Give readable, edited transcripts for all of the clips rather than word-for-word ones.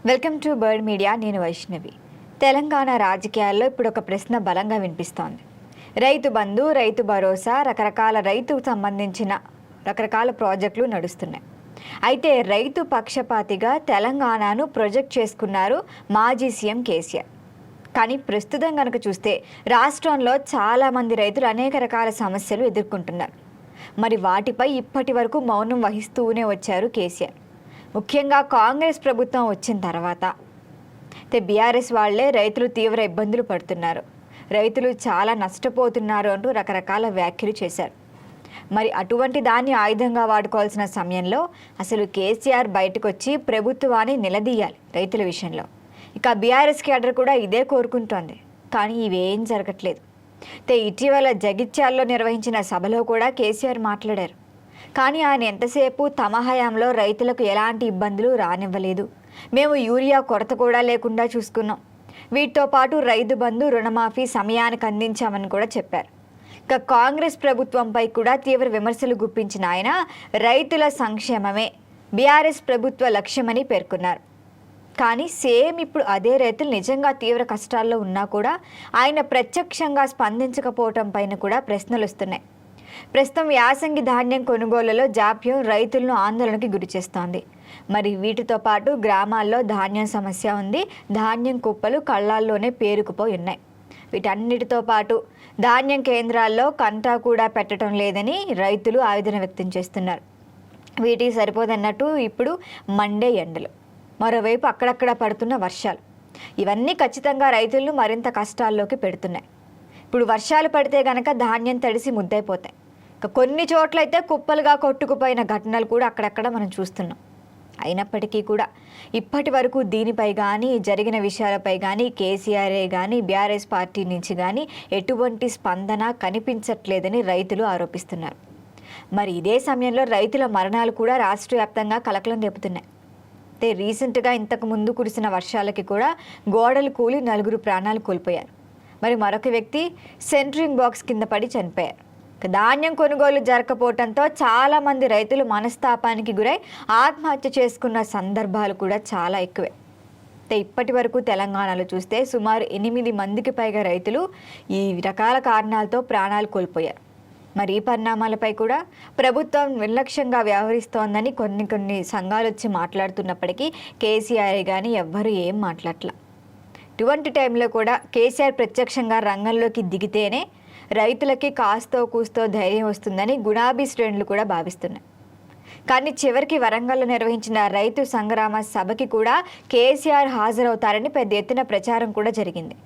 Welcome to bird media. నేను వైష్ణవి. తెలంగాణ రాజకీయాల్లో ఇప్పుడు ఒక ప్రశ్న బలంగా వినిపిస్తోంది. రైతు బంధు, రైతు భరోసా, రకరకాల రైతుకు సంబంధించిన రకరకాల ప్రాజెక్టులు నడుస్తున్నాయి. అయితే రైతు పక్షపాతిగా తెలంగాణను ప్రొజెక్ట్ చేసుకున్నారు మాజీ సీఎం కేసీఆర్. కానీ ప్రస్తుతం కనుక చూస్తే రాష్ట్రంలో చాలామంది రైతులు అనేక రకాల సమస్యలు ఎదుర్కొంటున్నారు. మరి వాటిపై ఇప్పటి వరకు మౌనం వహిస్తూనే వచ్చారు కేసీఆర్. ముఖ్యంగా కాంగ్రెస్ ప్రభుత్వం వచ్చిన తర్వాత బీఆర్ఎస్ వాళ్లే రైతులు తీవ్ర ఇబ్బందులు పడుతున్నారు, రైతులు చాలా నష్టపోతున్నారు అంటూ రకరకాల వ్యాఖ్యలు చేశారు. మరి అటువంటి దాన్ని ఆయుధంగా వాడుకోవాల్సిన సమయంలో అసలు కేసీఆర్ బయటకు వచ్చి ప్రభుత్వాన్ని నిలదీయాలి రైతుల విషయంలో. ఇక బీఆర్ఎస్ కేడర్ కూడా ఇదే కోరుకుంటోంది. కానీ ఇవేం జరగట్లేదు. ఇటీవల జగిత్యాల్లో నిర్వహించిన సభలో కూడా కేసీఆర్ మాట్లాడారు. కానీ ఆయన ఎంతసేపు తమ హయాంలో రైతులకు ఎలాంటి ఇబ్బందులు రానివ్వలేదు, మేము యూరియా కొరత కూడా లేకుండా చూసుకున్నాం, వీటితో పాటు రైతు బంధు, రుణమాఫీ సమయానికి అందించామని కూడా చెప్పారు. ఇక కాంగ్రెస్ ప్రభుత్వంపై కూడా తీవ్ర విమర్శలు గుప్పించిన ఆయన రైతుల సంక్షేమమే బీఆర్ఎస్ ప్రభుత్వ లక్ష్యమని పేర్కొన్నారు. కానీ సేమ్ ఇప్పుడు అదే రైతులు నిజంగా తీవ్ర కష్టాల్లో ఉన్నా కూడా ఆయన ప్రత్యక్షంగా స్పందించకపోవటం పైన కూడా ప్రశ్నలు వస్తున్నాయి. ప్రస్తుతం యాసంగి ధాన్యం కొనుగోలులో జాప్యం రైతులను ఆందోళనకి గురి చేస్తోంది. మరి వీటితో పాటు గ్రామాల్లో ధాన్యం సమస్య ఉంది. ధాన్యం కుప్పలు కళ్ళాల్లోనే పేరుకుపోయి ఉన్నాయి. వీటన్నిటితో పాటు ధాన్యం కేంద్రాల్లో కంటా కూడా పెట్టడం లేదని రైతులు ఆవేదన వ్యక్తం చేస్తున్నారు. వీటికి సరిపోదన్నట్టు ఇప్పుడు మండే ఎండలు, మరోవైపు అక్కడక్కడ పడుతున్న వర్షాలు, ఇవన్నీ ఖచ్చితంగా రైతులను మరింత కష్టాల్లోకి పెడుతున్నాయి. ఇప్పుడు వర్షాలు పడితే గనక ధాన్యం తడిసి ముద్దైపోతాయి. కొన్ని చోట్ల అయితే కుప్పలుగా కొట్టుకుపోయిన ఘటనలు కూడా అక్కడక్కడ మనం చూస్తున్నాం. అయినప్పటికీ కూడా ఇప్పటి వరకు దీనిపై కానీ జరిగిన విషయాలపై కానీ కేసీఆర్ఏ కానీ బీఆర్ఎస్ పార్టీ నుంచి కానీ ఎటువంటి స్పందన కనిపించట్లేదని రైతులు ఆరోపిస్తున్నారు. మరి ఇదే సమయంలో రైతుల మరణాలు కూడా రాష్ట్ర వ్యాప్తంగా కలకలం రేపుతున్నాయి. రీసెంట్గా ఇంతకు ముందు కురిసిన వర్షాలకి కూడా గోడలు కూలి 4 ప్రాణాలు కోల్పోయారు. మరి మరొక వ్యక్తి సెంట్రింగ్ బాక్స్ కింద పడి చనిపోయారు. ధాన్యం కొనుగోలు జరగకపోవడంతో చాలామంది రైతులు మనస్తాపానికి గురై ఆత్మహత్య చేసుకున్న సందర్భాలు కూడా చాలా ఎక్కువే. ఇప్పటి వరకు తెలంగాణలో చూస్తే సుమారు 8 మందికి పైగా రైతులు ఈ రకాల కారణాలతో ప్రాణాలు కోల్పోయారు. మరి ఈ పరిణామాలపై కూడా ప్రభుత్వం నిర్లక్ష్యంగా వ్యవహరిస్తోందని కొన్ని సంఘాలు వచ్చి మాట్లాడుతున్నప్పటికీ కేసీఆర్ కానీ ఎవ్వరూ ఏం మాట్లాడట్లా. ఇటువంటి టైంలో కూడా కేసీఆర్ ప్రత్యక్షంగా రంగంలోకి దిగితేనే రైతులకి కాస్తో కూస్తో ధైర్యం వస్తుందని గులాబీ శ్రేణులు కూడా భావిస్తున్నాయి. కానీ చివరికి వరంగల్లో నిర్వహించిన రైతు సంగ్రామ సభకి కూడా కేసీఆర్ హాజరవుతారని పెద్ద ఎత్తున ప్రచారం కూడా జరిగింది.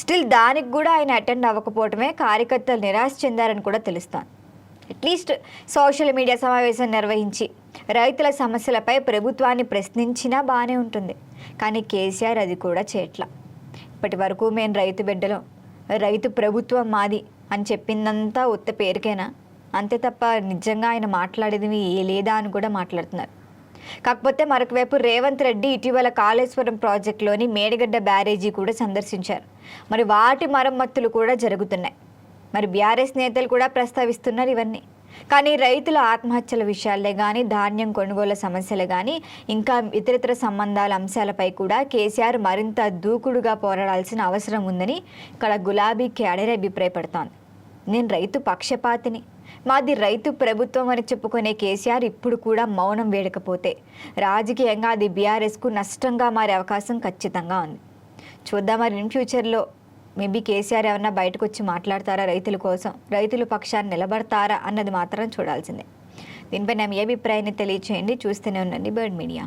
స్టిల్ దానికి కూడా ఆయన అటెండ్ అవ్వకపోవడమే కార్యకర్తలు నిరాశ చెందారని కూడా తెలుస్తోంది. అట్లీస్ట్ సోషల్ మీడియా సమావేశం నిర్వహించి రైతుల సమస్యలపై ప్రభుత్వాన్ని ప్రశ్నించినా బాగానే ఉంటుంది. కానీ కేసీఆర్ అది కూడా చేయట్లా. ఇప్పటి వరకు మేము రైతు బిడ్డలో, రైతు ప్రభుత్వం మాది అని చెప్పిందంతా ఉత్త పేరుకేనా, అంతే తప్ప నిజంగా ఆయన మాట్లాడేది లేదా అని కూడా మాట్లాడుతున్నారు. కాకపోతే మరొక వైపు రేవంత్ రెడ్డి ఇటీవల కాళేశ్వరం ప్రాజెక్టులోని మేడిగడ్డ బ్యారేజీ కూడా సందర్శించారు. మరి వాటి మరమ్మతులు కూడా జరుగుతున్నాయి. మరి బీఆర్ఎస్ నేతలు కూడా ప్రస్తావిస్తున్నారు ఇవన్నీ. కానీ రైతుల ఆత్మహత్యల విషయాలే కానీ, ధాన్యం కొనుగోలు సమస్యలు కానీ, ఇంకా ఇతరితర సంబంధాల అంశాలపై కూడా కేసీఆర్ మరింత దూకుడుగా పోరాడాల్సిన అవసరం ఉందని ఇక్కడ గులాబీ క్యాడర్ అభిప్రాయపడుతోంది. నేను రైతు పక్షపాతిని, మాది రైతు ప్రభుత్వం అని చెప్పుకునే కేసీఆర్ ఇప్పుడు కూడా మౌనం వేడకపోతే రాజకీయంగా అది బీఆర్ఎస్కు నష్టంగా మారే అవకాశం ఖచ్చితంగా ఉంది. చూద్దాం మరి ఇన్ ఫ్యూచర్లో మేబీ కేసీఆర్ ఏమన్నా బయటకు వచ్చి మాట్లాడతారా రైతుల కోసం, రైతుల పక్షాన్ని నిలబడతారా అన్నది మాత్రం చూడాల్సిందే. దీనిపై నా మీ అభిప్రాయాన్ని తెలియచేయండి. చూస్తూనే ఉండండి బర్డ్ మీడియా.